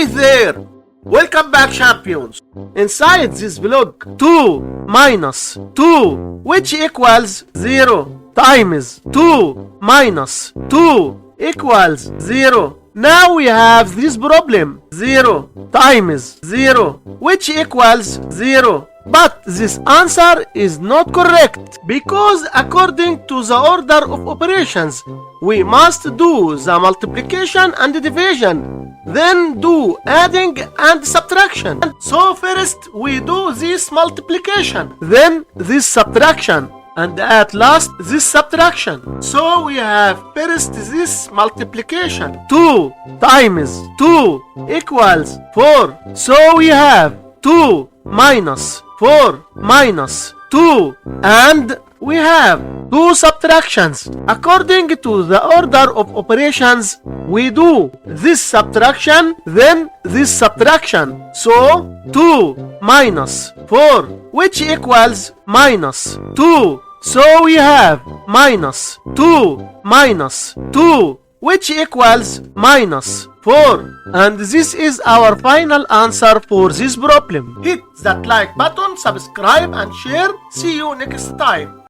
Hi there! Welcome back, champions! Inside this block, 2 minus 2, which equals 0, times 2 minus 2 equals 0. Now we have this problem, 0 times 0, which equals 0. But this answer is not correct because according to the order of operations, we must do the multiplication and division, then do adding and subtraction. So first we do this multiplication, then this subtraction, and at last this subtraction. So we have first this multiplication, 2 times 2 equals 4. So we have 2 minus 4 minus 2, and we have 2 subtractions. According to the order of operations, we do this subtraction, then this subtraction. So 2 minus 4, which equals minus 2. So we have minus 2 minus 2, which equals minus 4. And this is our final answer for this problem. Hit that like button, subscribe and share. See you next time.